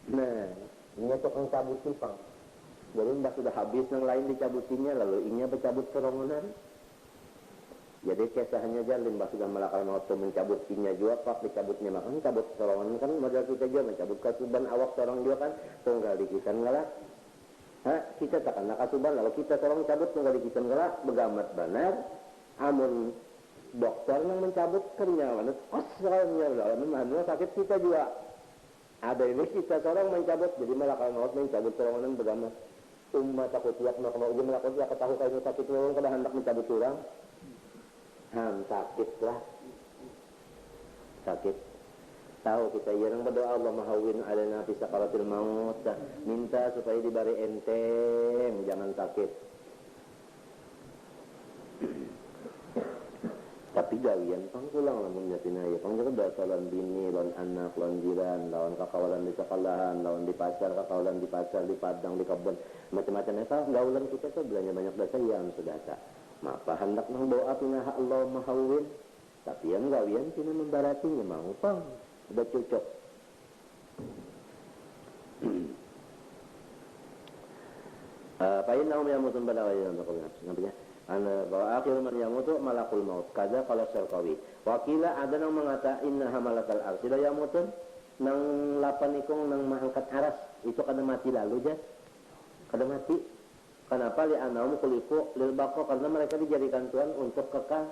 Nah, ini tukang cabut simpang. Jadi mbak sudah habis yang lain dicabutinya, lalu inya bercabut kerongonan. Jadi kisahnya jalan mbak sudah melakal maut mencabut inya juga pak dicabutnya makan cabut kerongonan kan modal kita juga mencabut kasuban awak seorang juga kan tunggal dikisan galak. Kita takkan nak kasuban lalu kita seorang cabut tunggal dikisan galak begamat benar. Amun dokter yang mencabut kenyawan, soalnya dalam mana sakit kita juga. Ada ini kita seorang mencabut jadi melakal maut mencabut kerongonan begamat. Umat takut tiap nak mau ujung melakon dia ketahui kayak sakit orang kada hendak mencabut orang. Sakit lah. Sakit. Tahu kita yang berdoa Allah mahawin alana fi sakaratil maut. Minta supaya diberi enteng, jangan sakit. Tapi gawian pangkulang lamun nyatina ya pangjaga dasa lawan bini, lawan anak, lawan jiran, lawan kakawalan di sekolahan, lawan di pasar, kakawalan di pasar, di padang, di kebun, macam-macam eta gaulan kita tuh belanja banyak dasa yang sudah tak. Maka hendak nang doa pinaha Allah mahawin. Tapi yang gawian tina membaratinya mau pang udah cocok. Pain naum yang musun balawayan namanya. Bahwa akhir man yamutu malakul maut kaza kalau Syarqawi wakila ada nang mengata inna hamalatal arsila yamutun nang lapan ikong nang mangangkat aras itu kada mati lalu jas kada mati kenapa li anaum kuliku lil baqo karena mereka dijadikan Tuhan untuk kekal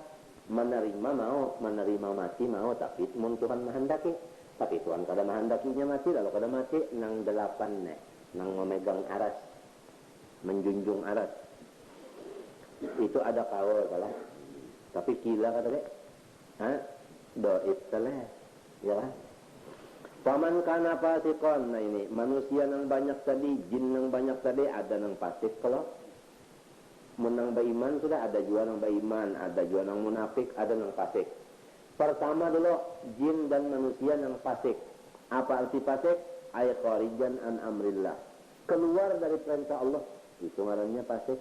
menerima mati mau tapi mun Tuhan menghendaki tapi Tuhan kada menghendakinya mati lalu kada mati nang delapan nang memegang aras menjunjung aras itu ada kawal kalah tapi kila kata dek doib telah ya paman kana fasikon. Nah ini manusia nang banyak tadi jin nang banyak tadi ada nang fasik kalau menang beriman sudah ada juga nang beriman ada juga nang munafik ada nang fasik. Pertama dulu jin dan manusia nang fasik. Apa arti fasik? Ay kharijan an amrillah, keluar dari perintah Allah, itu ngarannya fasik.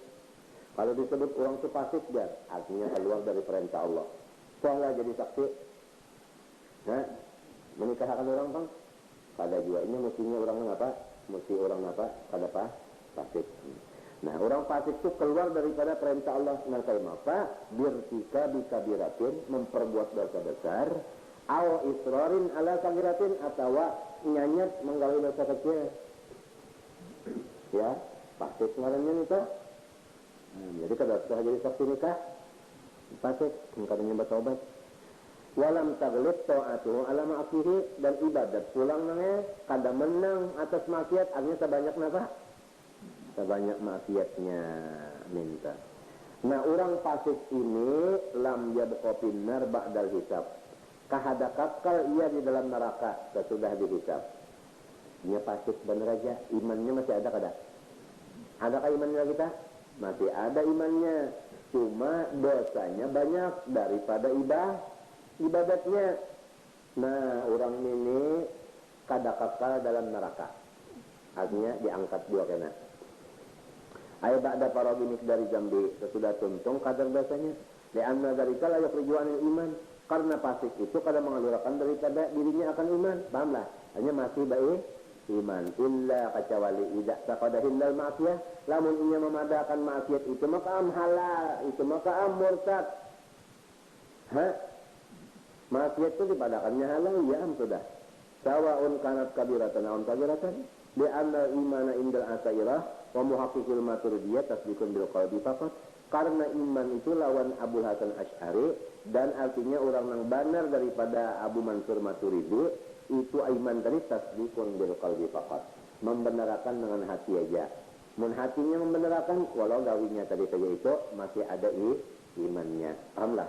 Kalau disebut orang itu fasik dia, artinya keluar dari perintah Allah. Soalnya jadi saksi, menikahkan orang bang, pada juga ini mestinya orang apa? Mesti orang apa? Kada apa? Fasik. Nah orang fasik itu keluar daripada perintah Allah. Nangkai apa? Birtika bikabiratin, memperbuat dosa besar, aw israrin ala sagiratin, atau nyanyat menggawi dosa kecil. Ya, fasik ngarannya itu. Jadi kada sudah jadi saksi nikah fasik kadanya bertobat walam taglib ta'atu ala ma'asihi dan ibadat pulang nangnya kada menang atas maksiat artinya sebanyak napa sebanyak maksiatnya minta. Nah orang fasik ini lam yabqa finnar ba'dal hisab kahada kakal ia di dalam neraka sesudah dihisab. Dia fasik bener aja imannya masih ada kada? Adakah imannya kita? Masih ada imannya, cuma dosanya banyak daripada ibadatnya. Nah orang ini kada kekal dalam neraka, artinya diangkat dua kena. Ayat ba'da parabinik dari jambi sesudah tuntung kadar dosanya. Lianna dari kala yukhrijuanil iman, karena fasik itu kada mengalurakan daripada dirinya akan iman. Pahamlah? Hanya masih baik iman illa kecuali idza taqadahillal ma'siyah lamun ia memadakan maksiat itu maka am halal itu maka am murtad. Maksiat itu dipadakannya halal ya am sudah sawaun kanat kabiratan aun kabiratan li anna imana indal asairah wa muhaqqiqil maturidiyah tasdiqun bil qalbi faqat karena iman itu lawan Abu Hasan Asy'ari dan artinya orang yang benar daripada Abu Mansur Maturidi itu iman tadi tasdiqun bil qalbi faqat membenarkan dengan hati aja. Mun hatinya membenarkan walau gawinya tadi saja itu masih ada imannya. Pahamlah.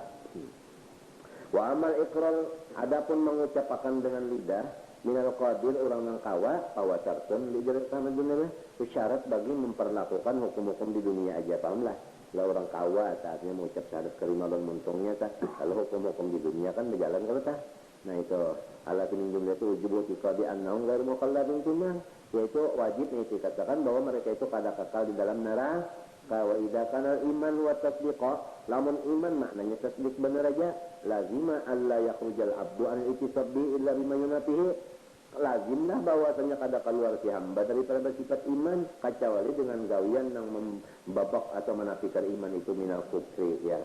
Wa amal iqrar adapun mengucapkan dengan lidah minal qadir orang nang kawa pawatartun di sama dunia itu syarat bagi memperlakukan hukum-hukum di dunia aja. Pahamlah. Kalau orang kawa saatnya mengucap syahadat kalimah dan muntungnya kalau hukum-hukum di dunia kan berjalan kalau tak. Nah itu alat ini jumlah itu ujubut iqadi annahum ghairu muqallabin finnar, yaitu wajib nih dikatakan bahwa mereka itu kada kekal di dalam neraka. Wa idza kana iman wa tasdiqa lamun iman maknanya tasdiq benar aja lazima alla yakhrujal abdu an ittisabi illa bima yunatihi lazimlah bahwasanya kada keluar si hamba daripada bersifat iman kecuali dengan gawian yang membabak atau menafikan iman itu minal kufri ya.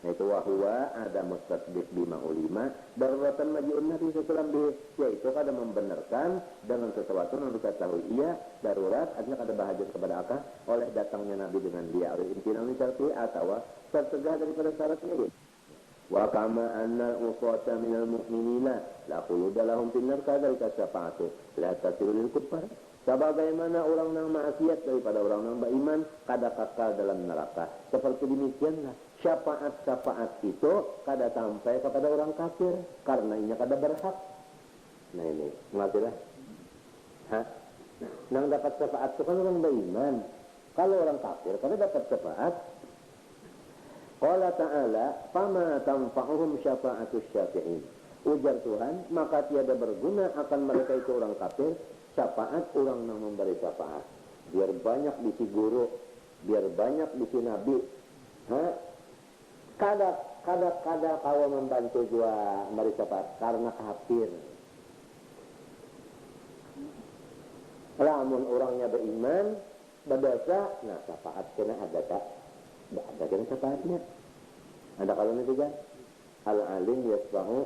Itu wahwa ada mustasbih bima ulima daruratan maji'un Nabi sallallahu alaihi yaitu kada membenarkan dengan sesuatu yang diketahui ia darurat artinya kada bahagia kepada akal oleh datangnya Nabi dengan dia oleh imtinan syarti atau tercegah daripada syaratnya. Wa kama anna usata minal mu'minina la khuluda lahum finnar kadzalika syafa'atu la tasiru lil kuffar. Sebagaimana orang yang maksiat daripada orang yang beriman kada kekal dalam neraka. Seperti demikianlah syafaat-syafaat itu kada sampai kepada orang kafir karena inya kada berhak. Nah ini, ngertilah. Nang dapat syafaat itu kan orang beriman. Kalau orang kafir kada dapat syafaat. Qala ta'ala, "Fama tanfa'uhum syafa'atus syafi'in." Ujar Tuhan, maka tiada berguna akan mereka itu orang kafir syafaat orang yang memberi syafaat. Biar banyak bisi guru, biar banyak bisi nabi. Kada kawa membantu jua memberi syafaat karena kafir. Lamun orangnya beriman, berdosa, nah syafaat kena ada tak? Tidak ada kena syafaatnya. Ada kalau ini juga al-alim yasfahu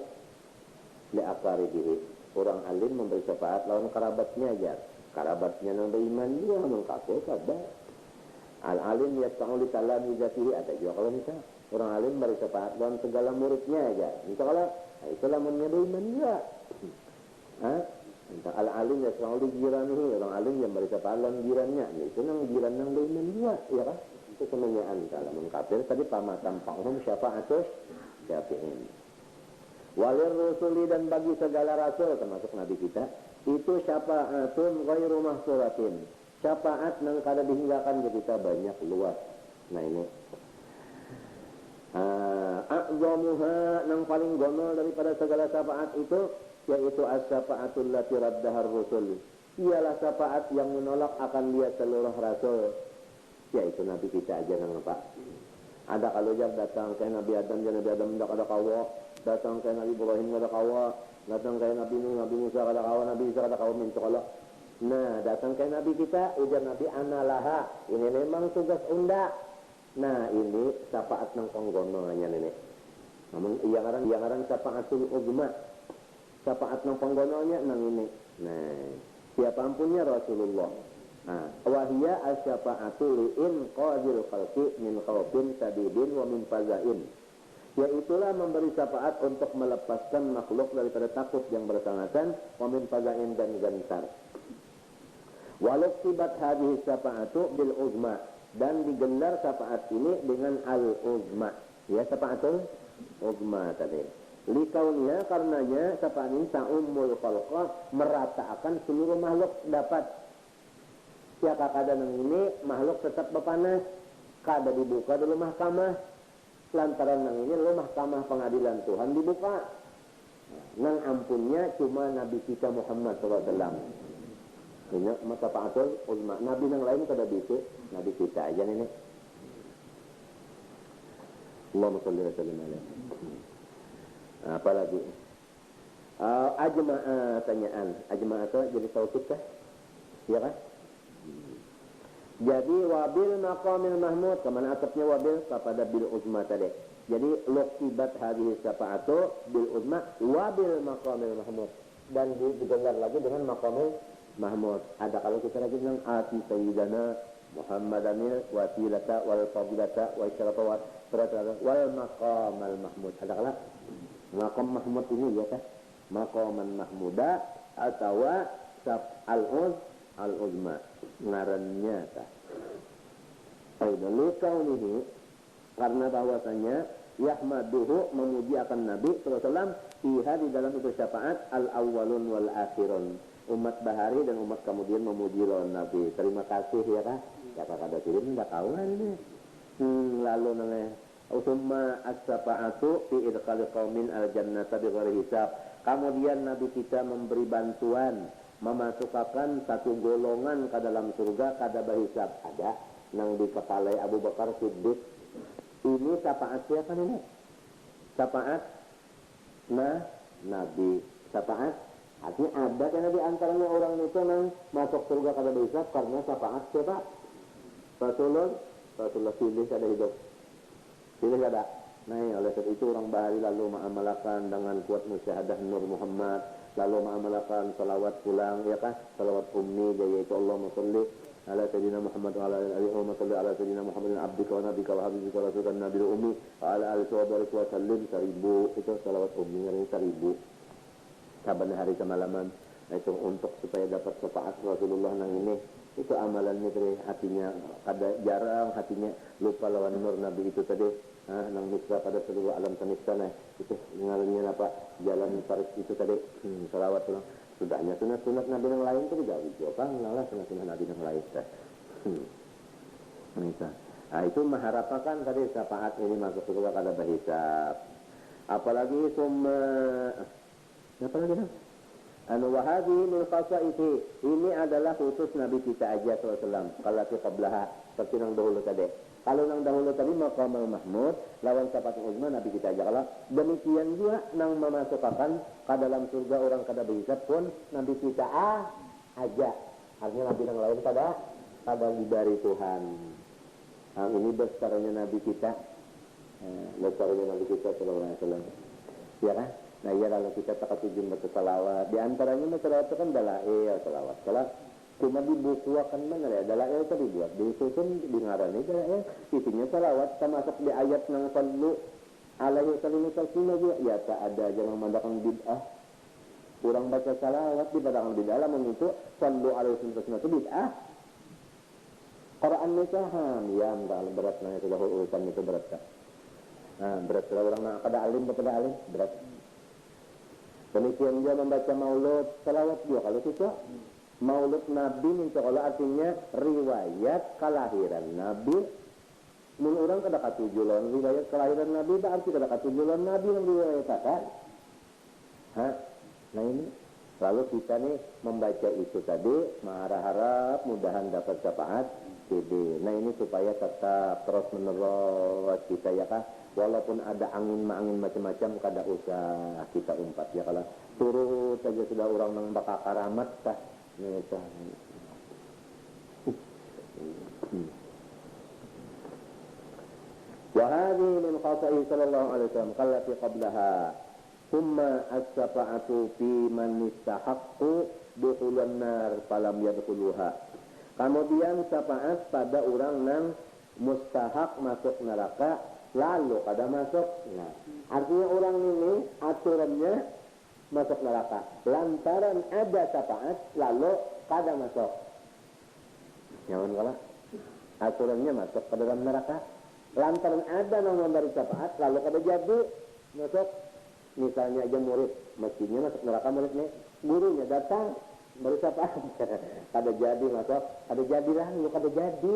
li'aqaribihi. Orang alim memberi syafaat lawan kerabatnya aja. Kerabatnya yang beriman dia mengkafir kada. Al-alim yasfahu li talamizatihi ada juga kalau misal orang alim memberi syafaat lawan segala muridnya aja. Itu kalau itulah munnya beriman juga. Entah al-alim yasfahu li jiranihi, orang alim yang memberi syafaat lawan jirannya. Itu nang jiran nang beriman juga, ya kan? Itu semuanya kalau mengkafir tadi pamatan pahum syafaatus syafi'in. Walir rusuli dan bagi segala rasul termasuk nabi kita itu syafaatun ghairu mahsuratin. Syafaat nang kada dihinggakan ke kita banyak luas. Nah ini a'zamuha nang paling gonol daripada segala syafaat itu yaitu as-syafaatul lati raddahar rusul. Ialah syafaat yang menolak akan dia seluruh rasul. Yaitu nabi kita aja nang apa? Ada kalau jab datang ke Nabi Adam dan Nabi Adam tidak ada kawa, datang ke Nabi Ibrahim tidak ada kawa, datang ke Nabi Nuh, Nabi Musa kada kawa, Nabi Isa kada kawa minta kalau. Nah, datang ke Nabi kita, ujar Nabi analaha. Ini memang tugas unda. Nah, ini syafaat nang penggonongannya nenek. Namun yang orang syafaatul uzma. Syafaat nang penggonongannya nang ini. Nah, siapa ampunnya Rasulullah. Wahia asyafa'atu li'in qadil khalqi min khawfin sadidin wa min fazain. Yaitulah memberi syafaat untuk melepaskan makhluk daripada takut yang bersangatan wa min fazain dan gentar. Walau tibat hadhihi syafa'atu bil uzma dan digelar syafaat ini dengan al uzma. Ya syafaatul uzma tadi. Likaunnya karenanya syafaat ini ta'ummul khalqa meratakan seluruh makhluk dapat. Siapa kadang ini makhluk tetap berpanas, kada dibuka dulu mahkamah, lantaran nang ini dulu mahkamah pengadilan Tuhan dibuka. Nang ampunnya cuma Nabi kita Muhammad SAW. Ini masa paatul ulama. Nabi nang lain kada bisa, Nabi kita aja ini. Allahumma shalli wa sallim alaihi. Apalagi? Ajma'ah tanyaan. Ajma'ah itu jadi tauhid kah? Ya kan? Jadi wabil maqamil mahmud kemana atapnya wabil kepada bil uzma tadi. Jadi luqibat hadhihi syafa'atu bil uzma wabil maqamil mahmud dan digelar lagi dengan maqamil mahmud. Ada kalau kita lagi dengan ati sayyidana Muhammadanil wasilata wal fadilata wa isyarafa wal maqamal mahmud. Ada kala maqam mahmud ini ya kan? Maqaman mahmuda atau al-uzma ngarannya kah? Aidul kaunihi karena bahwasanya yahmaduhu memuji akan Nabi sallallahu alaihi wasallam fiha di dalam itu syafaat al-awwalun wal akhirun. Umat bahari dan umat kemudian memuji lawan Nabi. Terima kasih ya kah? Kata kada kirim ndak kawan ini. Lalu nang usumma as-safa'atu fi idkhal qaumin al-jannata bighairi hisab. Kemudian Nabi kita memberi bantuan memasukkan satu golongan ke dalam surga kada berhisab. Ada nang di kepala Abu Bakar Siddiq. Ini syafaat siapa ini? Syafaat Nabi. Syafaat Artinya ada karena di antaranya orang itu nang masuk surga kada bisa karena syafaat siapa? Rasulullah pilih kada hidup. Pilih kada. Nah, oleh sebab itu orang bahari lalu mengamalkan dengan kuat musyahadah Nur Muhammad, lalu mengamalkan salawat pulang, ya kan? Salawat ummi, yaitu Allahumma sholli ala sayyidina Muhammad wa ala alihi wa salli ala sayyidina Muhammadin abdika wa nabika wa habibika wa rasulika nabiyil ummi wa ala alihi wa barik wa sallim 1000. Itu salawat ummi yang 1000. Saban hari semalaman. Nah, itu untuk supaya dapat syafaat Rasulullah nang ini. Itu amalannya tadi, hatinya kada jarang, hatinya lupa lawan nur Nabi itu tadi. Nang misra pada seluruh alam semesta, nah itu ngarannya apa, jalan faris itu tadi, salawat pulang. Sudahnya sunat-sunat Nabi yang lain itu tidak hijau kan, lah sunat-sunat Nabi yang lain Nah itu mengharapkan tadi syafaat ini masuk surga kada berhisab. Apalagi apalagi wahadi min khasa'ihi, ini adalah khusus Nabi kita aja SAW. Kalau qablaha seperti nang dahulu tadi. Kalau nang dahulu tadi Maqamul Mahmud lawan Syafatul Uzma Nabi kita aja. Kalau demikian juga nang memasukkan ke dalam surga orang kada berhisab pun Nabi kita aja. Artinya Nabi yang lain kada diberi Tuhan. Ini besarnya Nabi kita. Besarnya Nabi kita sallallahu alaihi wasallam. Ya kan? Nah iya kalau kita tak tujuh baca salawat, di antaranya salawat itu kan dalail salawat. Kalau cuma dibukuakan mana ya dalail itu dibuat, disusun di ngarani dalail, isinya salawat termasuk di ayat nang sallu alaihi wasallam juga. Ya tak ada jangan mandakan bid'ah. Kurang baca salawat di padangan bid'ah lah itu sallu alaihi wasallam itu bid'ah. Quran mecahan ya enggak berat nah itu urusan itu berat kan. Nah berat kalau orang nak kada alim berat. Demikian dia membaca maulud salawat juga kalau susah. Maulud Nabi insya Allah artinya riwayat kelahiran Nabi. Mun orang kada katujulan riwayat kelahiran Nabi berarti kada katujulan Nabi yang riwayatkan. Nah ini lalu kita nih membaca itu tadi harap mudahan dapat syafaat jadi. Nah ini supaya tetap terus menerus kita ya kan. Walaupun ada angin macam-macam kada usah kita umpat ya kalau turut saja sudah orang nang bakal karamat tah. Wa hadhihi min khasa'ihi sallallahu alaihi wasallam kallati qablaha thumma as-safa'atu fi man istahaqqu dukhulan nar falam yadkhuluha. Kemudian syafaat pada orang nang mustahak masuk neraka lalu kada masuk. Nah, artinya orang ini aturannya masuk neraka lantaran ada syafaat lalu kada masuk. Jangan kalah aturannya masuk ke dalam neraka lantaran ada yang memberi syafaat lalu kada jadi masuk. Misalnya aja murid mestinya masuk neraka muridnya, gurunya datang beri syafaat kada jadi masuk, kada jadilah lu kada jadi.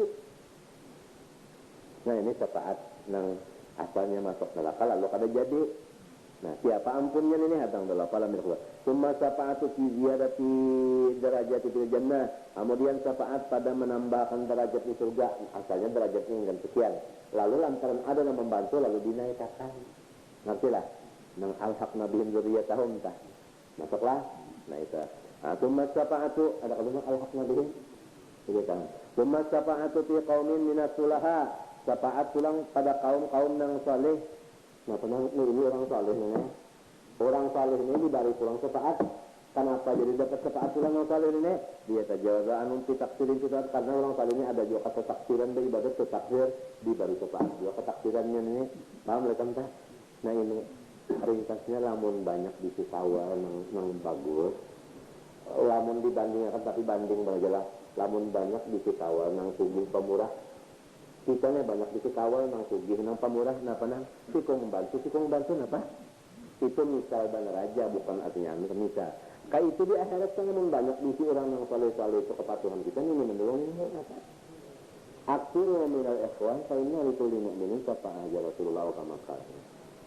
Nah ini syafaat nang asalnya masuk neraka lalu kada jadi. Nah siapa ampunnya ini hadang dalam falam yakhwa. Summa syafaatu fi ziyadati derajat fil jannah. Kemudian syafaat pada menambahkan derajat di surga. Asalnya derajatnya dengan sekian. Lalu lantaran ada yang membantu lalu dinaikkan. Ngertilah. Nang alhaq nabiyyin dzurriyyatahum tah. Masuklah. Nah itu. Summa syafaatu ada kalimat alhaq nabiyyin. Jadi kan. Summa syafaatu fi qaumin minas sulaha. Syafaat pulang pada kaum-kaum yang saleh. Nah, ini orang saleh ini. Orang saleh ini diberi pulang syafaat. Kenapa jadi dapat syafaat pulang orang saleh ini? Dia tajawaza anum fi taksirin kita karena orang saleh ini ada juga kata taksiran dari ibadat ke taksir diberi syafaat. Juga ketaksirannya ini. Paham mereka entah? Nah, ini ringkasnya lamun banyak di sawah yang bagus. Lamun dibandingkan tapi banding bajalah. Lamun banyak di sawah yang sugih pemurah. Kita nih banyak dikit awal nang sugih nang pamurah napa nang sikong membantu napa itu misal benar aja bukan artinya misal kayak itu di akhirat sangat banyak diisi orang yang saleh itu kepatuhan kita ini menolong apa akhirnya minal ikhwan kainnya itu lima menit apa aja Rasulullah kama kata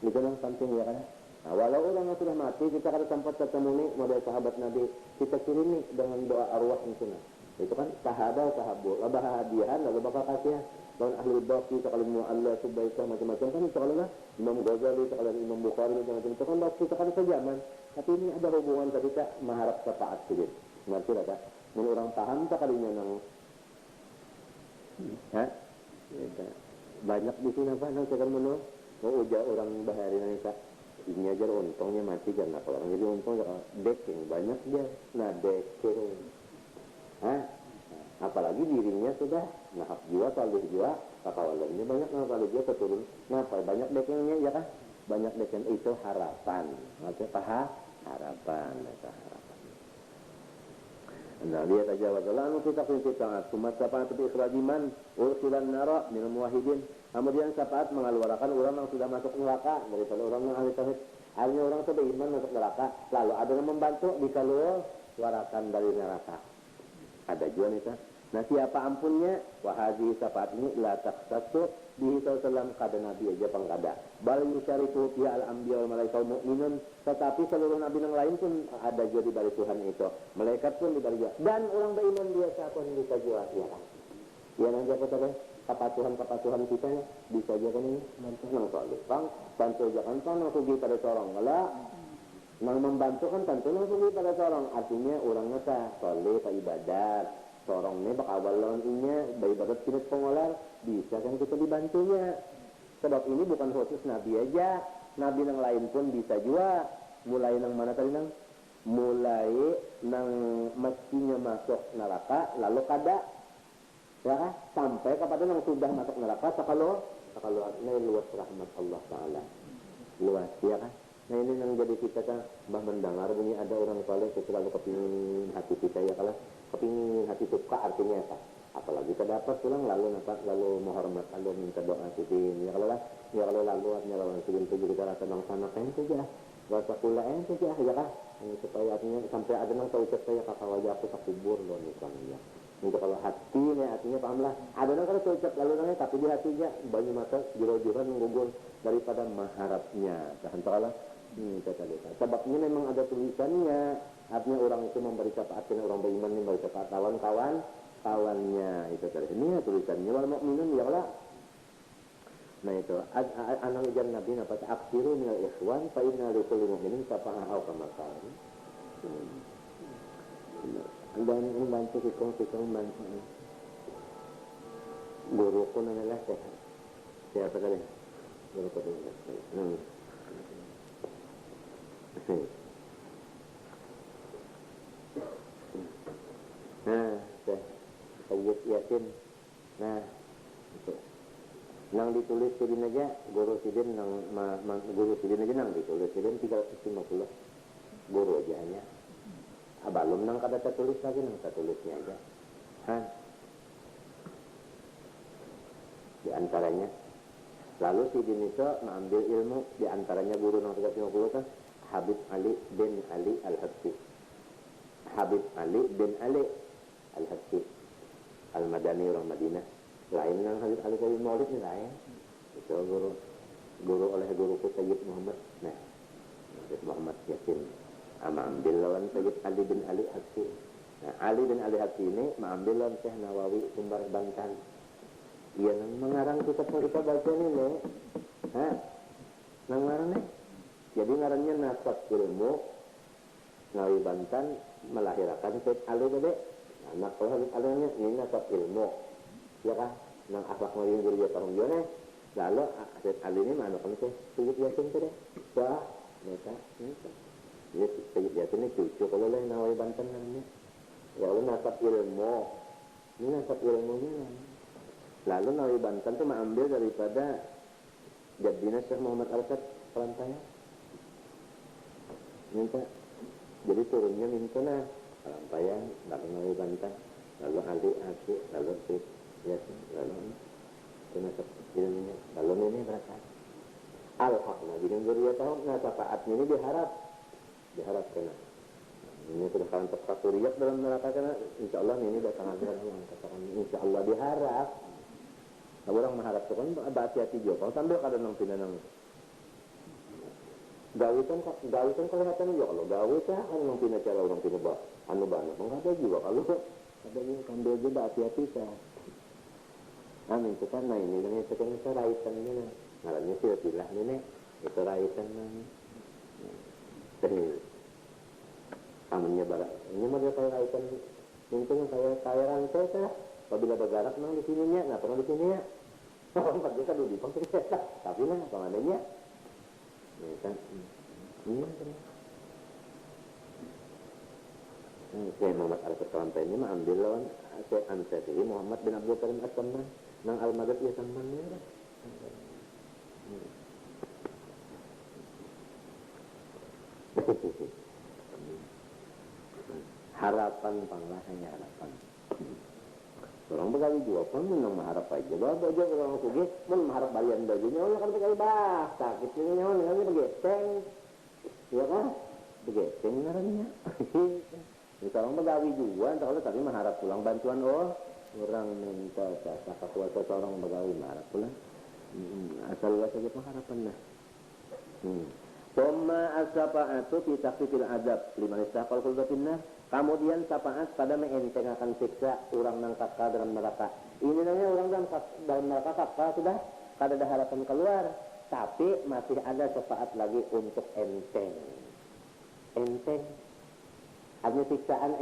itu yang penting ya kan. Nah, walau orang yang sudah mati kita ada sempat ketemu nih model sahabat Nabi kita kirimi dengan doa arwah misalnya itu kan sahabat bahagian lalu bakal kasihan dan ahli baqi sekalian mu'alla subaikah macam-macam kan sekalian lah Imam Ghazali sekalian Imam Bukhari macam-macam itu kan waktu sekalian sejaman Tapi ini ada hubungan tadi Kak, mengharap syafaat sedikit. Ngerti lah Kak? Mun orang paham tak kalinya nang, ha? Ya, banyak di sini apa nang sekarang mana? Oh ujar orang bahari nang Kak. Ini aja untungnya mati karena kalau orang jadi untung ya deking banyak dia. Nah deking, ha? Apalagi dirinya sudah nahap jiwa, kalih jiwa, kakawalannya banyak nahap kalih jiwa keturun. Nah, banyak dekengnya ya kan? Banyak dekeng itu harapan. Maksudnya paham? Harapan, itu harapan. Nah, lihat aja wadalah anu kita kunci sangat. Kumat syafaat bi ikhrajiman ursilan nara minal muwahhidin. Kemudian syafaat mengeluarkan orang yang sudah masuk neraka daripada orang yang ahli tauhid. Akhirnya orang itu beriman masuk neraka, lalu ada yang membantu dikeluarkan dari neraka. Ada juga nih kan. Nah siapa ampunnya? Wahazi syafaat ini la takhtassu bihi sallallahu kada nabi aja pangkada. Bal yusyariku fi al-anbiya wal malaikatu mu'minun. Tetapi seluruh nabi yang lain pun ada juga di balik Tuhan itu. Malaikat pun di balik juga. Dan orang beriman biasa pun bisa juga ya kan. Ya nanti apa tadi? Kepatuhan kita ya bisa aja kan ini. Bantu nang salih pang, bantu jangan pang nang sugi pada sorong. Wala nang membantu kan tentu nang sugi pada sorong. Artinya orangnya sah, salih, ibadat. Sorong ni bakal lawan inya beribadat kinit pengolar bisa kan kita dibantunya. Sebab ini bukan khusus Nabi aja, Nabi yang lain pun bisa juga. Mulai nang mana tadi nang? Mulai nang mestinya masuk neraka lalu kada, ya kan? Sampai kepada nang sudah masuk neraka sakalo ini luas rahmat Allah Taala, luas ya kan? Nah ini yang jadi kita kan bah mendengar bunyi ada orang soleh selalu kepingin hati kita ya kalau kepingin hati suka artinya apa? Apalagi kita dapat pulang lalu menghormat lalu minta doa sidin ya kalau lalu nyalawan sidin itu kita rasa bangsa makan saja rasa kulain saja ya kan supaya artinya sampai ada nang tahu saya kata wajah aku tak kubur loh nih ya. Untuk kalau hatinya pahamlah ada nang kalau ucap lalu nangnya tapi di hatinya banyak mata jero-jeroan menggugur daripada maharapnya tahan Allah. Sebabnya memang ada tulisannya. Artinya orang itu memberi syafaat, orang beriman memberi syafaat kawannya itu tadi. Ini tulisannya wal mukminun ya Allah. Nah itu anak ujar Nabi apa aksiru minal ikhwan fa inna li kulli mu'minin syafa'ah aw kama qala. Dan membantu kita membantu. Guruku nanalah siapa tadi? Guruku tadi. Nah, Sayyid Yasin. Nah, itu. Nang ditulis sidin aja, guru sidin aja nang ditulis sidin 350. Guru aja hanya. Abalum nang kada tertulis lagi nang tertulisnya aja. Di antaranya. Lalu sidin itu mengambil ilmu di antaranya guru nang 350 kan Habib Ali bin Ali Al-Habsyi. Habib Ali bin Ali Al-Habsyi Al-Madani orang Madinah. Lain nang Habib Ali bin Maulid ni lain. Itu guru oleh guruku Sayyid Muhammad. Nah, Sayyid Muhammad Yasin. Ambil lawan Sayyid Ali bin Ali Al-Habsyi. Nah, Ali bin Ali Al-Habsyi ini mengambil lawan Syekh Nawawi Sumber Bantan. Ia nang mengarang kitab kita baca ni le. Nang ngarang ni. Jadi ngarannya Nasab Ilmu Ngawi Bantan melahirkan Syekh Ali tadi. Anak Habib Ali-nya ini Nasab Ilmu. Ya kan? Nang akhlak ngawi guru tahun dia ni. Lalu Syekh Ali ni mana kan Syekh Yasin tadi. Wah, mereka. Dia Syekh Yasin ni cucu kalau lah Ngawi Bantan namanya. Ya Allah Nasab Ilmu. Ini Nasab Ilmunya. Lalu Ngawi Bantan tu mengambil daripada jadina Syekh Muhammad Al-Sad Perantaya. Minta jadi turunnya minta nah Perantaya lalu Ngawi Bantan lalu Ali Aki lalu Syekh Yasin lalu kena ilmunya lalu ini berapa al-haq nabi yang beria tahu nah syafaatnya ini diharap kena ini sudah kalian terpaturiak dalam neraka kena insyaallah ini datang aja yang katakan insyaallah diharap. Nah, orang mengharap itu kan hati-hati juga. Kalau sambil kadang nang pindah nang gawitan kelihatan juga kalau gawi kan nang pindah cara orang pindah bah anu bana mengada juga kalau ada yang sambil juga hati-hati sah. Amin itu kan nah ini dengan sekarang raitan ini ngarannya sih pilah ini itu raitan nang. amannya barak. Ini mah dia kayak ikan mungkin kayak rantai teh. Apabila bergerak nang di sininya, nah pernah di sini ya. Orang pergi kan dulu di pangkir tapi nah pengadanya. Ya kan. Iya kan. Saya Muhammad Al-Fatih ini mah ambil lawan saya Ansari Muhammad bin Abdul Karim As-Samman nang Al-Madad ya Samman ya. Harapan panglah hanya harapan. Orang begawi juga pun menang mengharap aja. Bawa aja orang sugi, pun mengharap balian bajunya. Oh, kan begawi bah, sakitnya nyawa, nyawa begeteng, ya kan? Begeteng ngarannya. Kita orang begawi juga, kalau tapi mengharap pulang bantuan. Oh, orang minta kakak kuasa seorang begawi mengharap pulang. Asal luas saja pengharapan lah. Thumma as-safa'atu fi takhfifil adab liman istaqal khuldatinnar. Kemudian syafaat pada menentengkan siksa orang nang kakak dalam neraka. Ini namanya orang dalam neraka kakak sudah kada ada harapan keluar, tapi masih ada syafaat lagi untuk enteng. Enteng. Artinya siksaan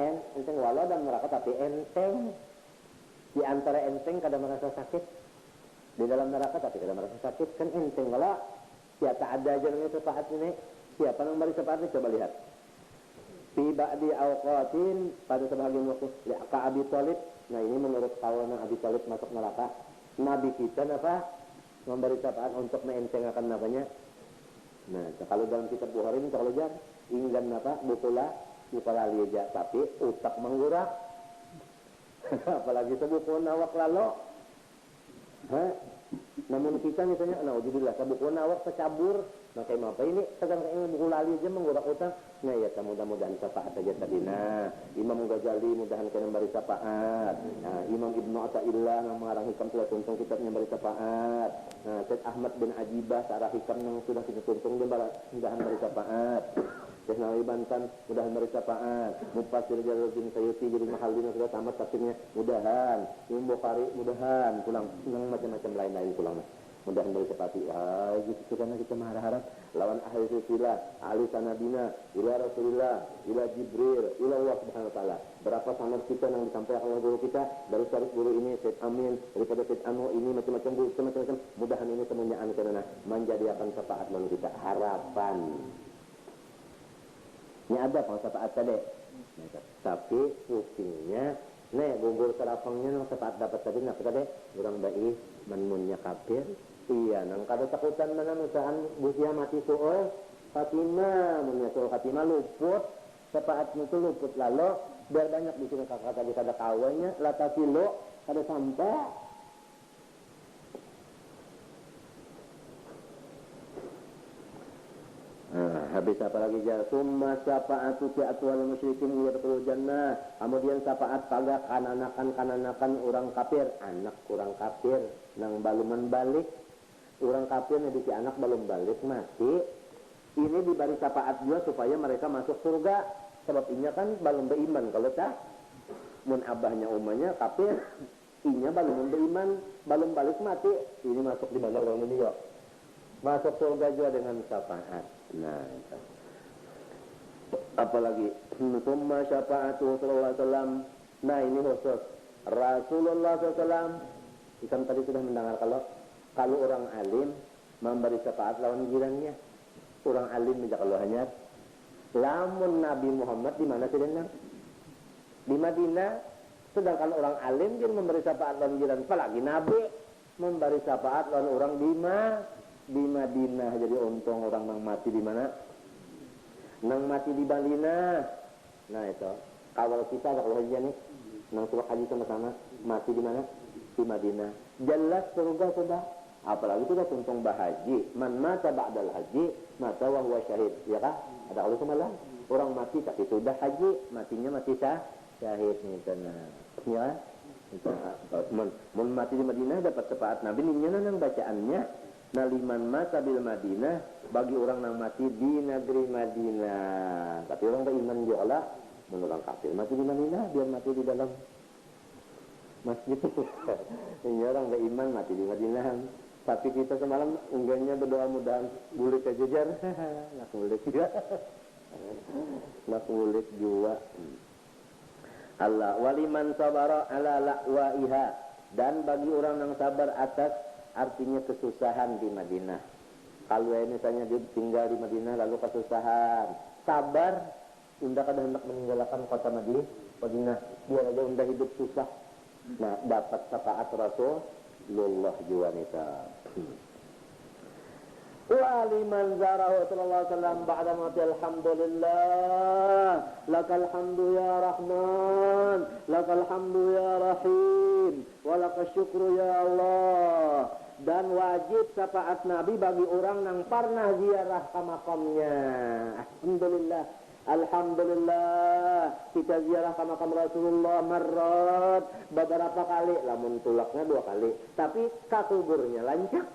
enteng walau dalam neraka tapi enteng. Di antara enteng kada merasa sakit. Di dalam neraka tapi kada merasa sakit kan enteng walau. Siapa ada aja namanya syafaat ini? Siapa yang beri syafaat ini? Coba lihat. Fi ba'di awqatin pada sebagian waktu ka Abi Thalib. Nah ini menurut kawan Abi Thalib masuk neraka. Nabi kita apa? Memberi syafaat untuk menentengkan namanya. Nah kalau dalam kitab Bukhari ini kalau jar inggan apa? Bukula liaja tapi utak menggurak. Apalagi sebukun awak lalu. Namun kita misalnya, naudzubillah, sabukun awak secabur, maka apa ini? Sedang kayak buku lali aja menggurak utang. Nah ya, mudah-mudahan syafaat saja tadi. Nah, Imam Ghazali mudahan kena beri syafaat. Nah, Imam Ibnu Athaillah yang mengarang hikam telah tuntung kitabnya beri syafaat. Nah, Syed Ahmad bin Ajibah searah hikam yang sudah kita tuntung dia mudahan beri syafaat. Syekh Nawawi Bantan mudahan beri syafaat. Mufassir Jalaluddin Sayyuti jadi Mahallin sudah tamat tafsirnya mudahan. Imam Bukhari mudahan pulang macam-macam lain-lain pulang. Mudahan beri syafaat. Gitu karena kita harap lawan ahli silsilah, ahli sanadina, ila Rasulillah, ila Jibril, ila Allah Subhanahu wa taala. Berapa sanad kita yang disampaikan oleh guru kita dari syarif guru ini Syed Amin, daripada Syed Anu ini macam-macam guru macam-macam. Mudahan ini semuanya karena menjadikan syafaat manusia kita harapan. Ini ada syafaat tadi. Tapi pusingnya gugur serapangnya nang syafaat dapat tadi nak tadi orang baik menmunnya kafir. Iya, nang kada takutan mana usahaan busia mati suul Fatimah, munya suul Fatimah luput, syafaatnya itu luput lalu biar banyak di sini kakak tadi kada kawannya, lata kilo kada sampai. Habis apa lagi jar? Summa syafa'atu fi atwal musyrikin yadkhulul jannah. Kemudian syafaat pada kananakan orang kafir, anak orang kafir nang baluman balik. Orang kafir nih si anak belum balik mati. Ini diberi syafaat juga supaya mereka masuk surga. Sebab inya kan belum beriman kalau cah. Mun abahnya umahnya kafir, inya belum beriman, belum balik mati. Ini masuk di mana orang ini yuk? Masuk surga juga dengan syafaat. Nah, apalagi summa syafa'atu sallallahu alaihi wasallam. Nah, ini khusus Rasulullah SAW. Kita tadi sudah mendengar kalau orang alim memberi syafaat lawan jirannya. Orang alim aja kalau hanya lamun Nabi Muhammad di mana sedang? Di Madinah. Sedangkan orang alim dia memberi syafaat lawan jiran. Apalagi Nabi memberi syafaat lawan orang di Madinah. Jadi untung orang nang mati di mana? Nang mati di Madinah. Nah itu kawal kita kalau haji nih nang sudah haji sama-sama mati di mana? Di Madinah. Jelas surga sudah. Apalagi sudah untung bahaji. Man mata ba'dal haji mata wa huwa syahid. Ya kah? Ada kalau semalam orang mati tapi sudah haji, matinya mati syahid nih tenang. Ya. Mun mati di Madinah dapat syafaat Nabi ini nang bacaannya. Naliman mata bil Madinah bagi orang yang mati di negeri Madinah. Tapi orang beriman juga lah, orang kafir mati di Madinah biar mati di dalam masjid. Ini orang beriman mati di Madinah. Tapi kita semalam enggaknya berdoa mudahan boleh kejejar, nak boleh juga. Nak kulit jua. Allah waliman sabara ala la'waiha, dan bagi orang yang sabar atas artinya kesusahan di Madinah. Kalau misalnya dia tinggal di Madinah lalu kesusahan, sabar, unda kada hendak meninggalkan kota Madinah, biar aja unda hidup susah. Nah, dapat syafaat Rasulullah jua nita. Wa liman zarahu sallallahu alaihi wasallam ba'da mati alhamdulillah lakal hamdu ya rahman lakal hamdu ya rahim wa lakal syukru ya Allah. Dan wajib syafaat Nabi bagi orang yang pernah ziarah ke makamnya. Alhamdulillah, alhamdulillah kita ziarah ke makam Rasulullah marrat beberapa kali, lamun tulaknya 2 kali, tapi kakuburnya lancar.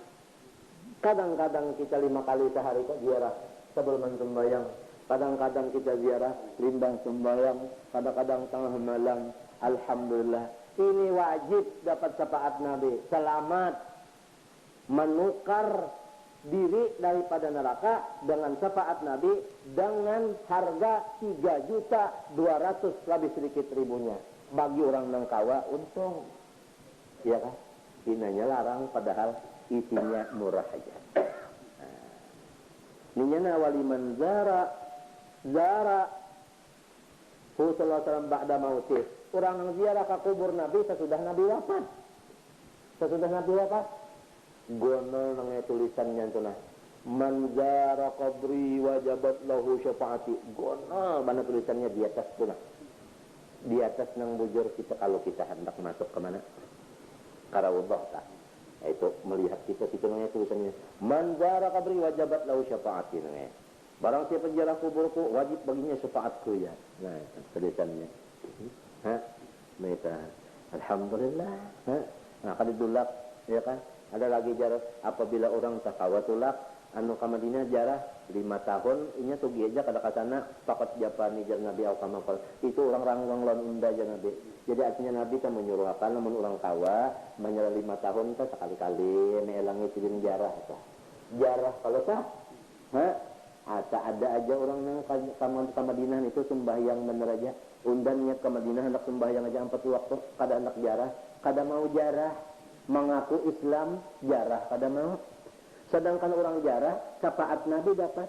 Kadang-kadang kita 5 kali sehari kok ziarah sebelum sembahyang. Kadang-kadang kita ziarah limbah sembahyang. Kadang-kadang tengah malam. Alhamdulillah. Ini wajib dapat syafaat Nabi. Selamat menukar diri daripada neraka dengan syafaat Nabi dengan harga 3.200.000 lebih sedikit ribunya. Bagi orang Nangkawa untung. Iya kan? Inanya larang padahal isinya murah aja. Ninyana waliman zara hu sallallahu alaihi wasallam ba'da mautih. Orang yang ziarah ke kubur Nabi sesudah Nabi wafat. Sesudah Nabi wafat. Gono nang tulisannya tunah. Man zara qabri wajabat lahu syafaati. Gono mana tulisannya di atas tunah. Di atas nang bujur kita kalau kita hendak masuk ke mana? Karawudah tak. Itu melihat kita situ namanya tulisannya man zara qabri wajabat lahu syafaati namanya. Barang siapa ziarah kuburku wajib baginya syafaatku ya. Nah, tulisannya. Mereka alhamdulillah. Nah, kalau dulak ya kan? Ada lagi jarak apabila orang takawatulak anu ka Madinah jarah 5 tahun inya sugi aja kada kasana pakat Japani jar Nabi al-Kamakal. Itu orang rangwang lawan unda jar Nabi. Jadi artinya Nabi kan menyuruh akan namun orang kawa menyala 5 tahun ta sekali-kali neelangi sidin jarah ta. Jarah kalau tah ada aja orang yang ke Madinah itu sembahyang bener aja. Undan niat ke Madinah hendak sembahyang aja 4 waktu, kada hendak jarah, kada mau jarah, mengaku Islam jarah kada mau. Sedangkan orang jarah syafaat Nabi dapat.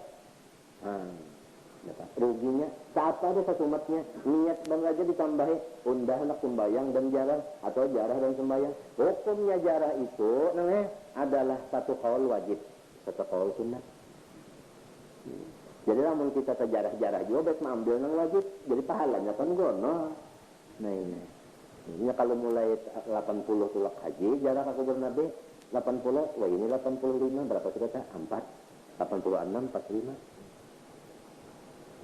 Dapat ruginya siapa ada satu umatnya niat bang aja ditambahi undah hendak sembahyang dan jarah atau jarah dan sembahyang. Hukumnya jarah itu adalah satu kaul wajib, satu kaul sunnah. Jadi namun kita terjarah-jarah juga baik mengambil yang wajib, jadi pahalanya kan gono. Nah ini kalau mulai 80 tulak haji jarah ke kubur Nabi 80, wah ini 85 berapa sih kata? 4, 86, 45.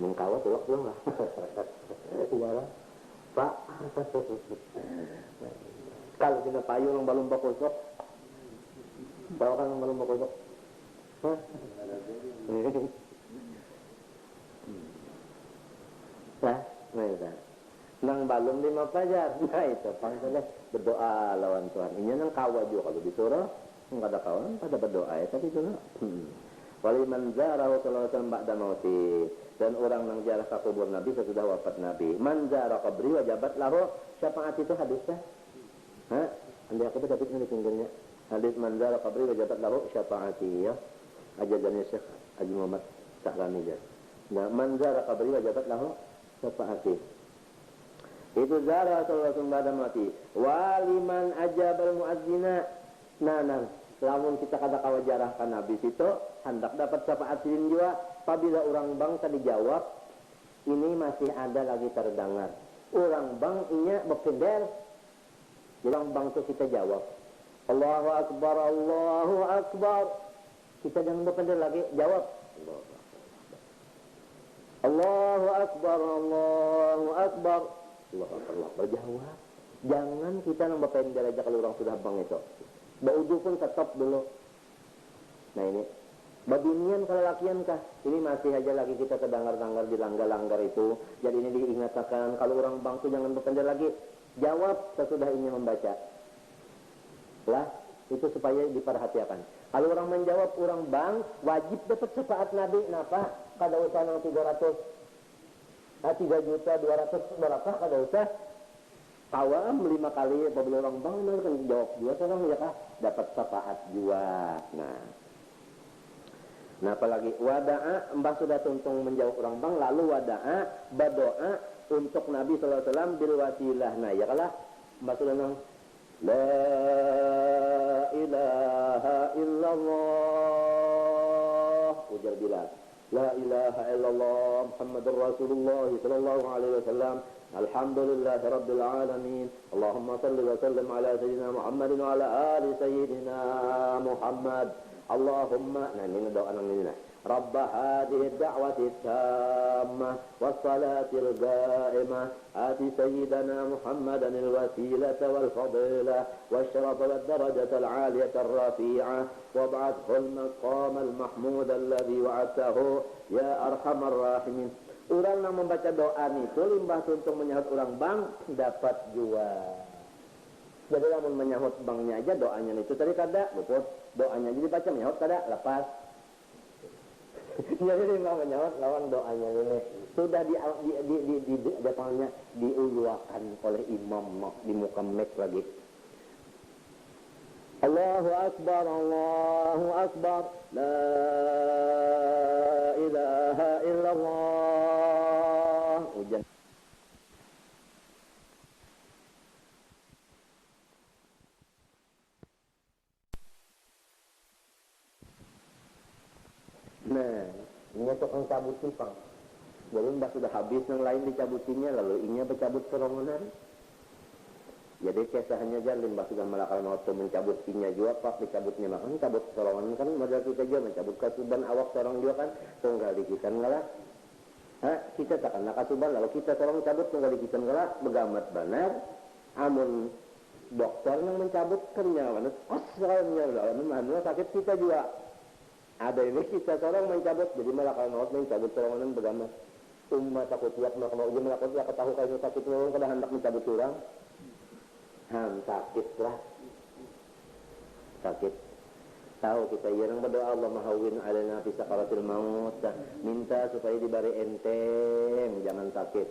Mengkawat tulak belum lah. Iya lah, Pak. Kalau kita payung yang balum bakosok, bawakan yang balum bakosok. Nang balum 5 pajar. Nah itu panggilan berdoa lawan Tuhan. Ini nang kawa juga kalau disuruh enggak ada kawan pada berdoa ya tapi itu. Waliman zarahu sallallahu alaihi wasallam ba'da mauti, dan orang nang ziarah ke kubur Nabi sesudah wafat Nabi. Man zara qabri wajabat lahu syafaat, itu hadisnya. Anda aku dapat ini pinggirnya. Hadis man zara qabri wajabat lahu syafaati ya. Ajarannya Syekh Haji Muhammad Sahrani ya. Nah, man zara qabri wajabat lahu syafaati. Itu zara sallallahu alaihi wasallam mati. Waliman ajabal muazzina. Nah, lamun kita kada kawajarah kan Nabi situ hendak dapat syafaat sidin juga. Apabila orang bangsa dijawab, ini masih ada lagi terdengar. Orang bang inya berpendel. Orang bang itu kita jawab. Allahu Akbar, Allahu Akbar. Kita jangan berpendel lagi, jawab. Allahu Akbar, Allahu Akbar. Allah berjawab. Jangan kita nambah pendel aja kalau orang sudah bang itu. Baudu pun tetap dulu. Nah ini babinian kalau lakian kah? Ini masih aja lagi kita terdengar-dengar di langgar-langgar itu. Jadi ini diingatkan kalau orang bang itu jangan berpendel lagi. Jawab sesudah ini membaca. Lah itu supaya diperhatikan. Kalau orang menjawab orang bang wajib dapat syafaat Nabi. Kenapa? Kada usah nang 300 3.200.000 berapa kada usah tawam 5 kali apabila orang bang kan jawab juga sekarang ya kah dapat syafaat juga. Nah apalagi wada'a mbah sudah tuntung menjawab orang bang lalu wada'a berdoa untuk Nabi sallallahu alaihi wasallam bil wasilah. Nah ya kalah mbah sudah nang la ilaha illallah ujar Bilal la ilaha illallah Muhammadur Rasulullah sallallahu alaihi wasallam alhamdulillah rabbil alamin Allahumma salli wa sallim ala sayyidina Muhammadin wa ala ali sayyidina Muhammad Allahumma nah ini doa nang ini nah Rabb hadhihi ad-da'wati at-tammah was-salatil qa'imah ati sayyidina Muhammadan al-wasilata wal-fadilah wasyarafa wad-darajata al-'aliyata ar-rafi'ah wab'athhu al-maqam al-mahmud alladhi wa'adtahu ya arhamar rahimin. Orang yang membaca doa itu limbah tuntung menyahut orang bang dapat jual. Jadi lamun menyahut bangnya aja doanya itu tadi kada luput doanya jadi baca menyahut kada lepas. Jadi limbah menyahut lawan doanya ini sudah datangnya diuluakan oleh imam di muka mek lagi. Allahu akbar Allahu akbar la ilaha illallah hujan. Nah, ini tukang cabut simpang. Jadi mbak sudah habis yang lain dicabutinya, lalu ini bercabut kerongonan. Jadi kesahannya jalin mbak sudah melakal waktu mencabutinya juga, pak dicabutnya makan cabut kerongonan kan modal kita juga mencabut kasuban awak seorang juga kan tunggal dikitan ngalah. Kita takkan nak kasuban lalu kita seorang cabut tunggal dikitan ngalah begamat benar. Amun dokter yang mencabut kenyawan, soalnya lalu sakit kita juga. Ada ini kita seorang mencabut jadi malah kalau mau mencabut seorang bergambar umat takut tiap nak mau jadi melakukan dia ketahui kalau sakit orang kada hendak mencabut orang sakit lah sakit tahu kita yang berdoa Allah mahawin alana fi sakaratil maut minta supaya diberi enteng jangan sakit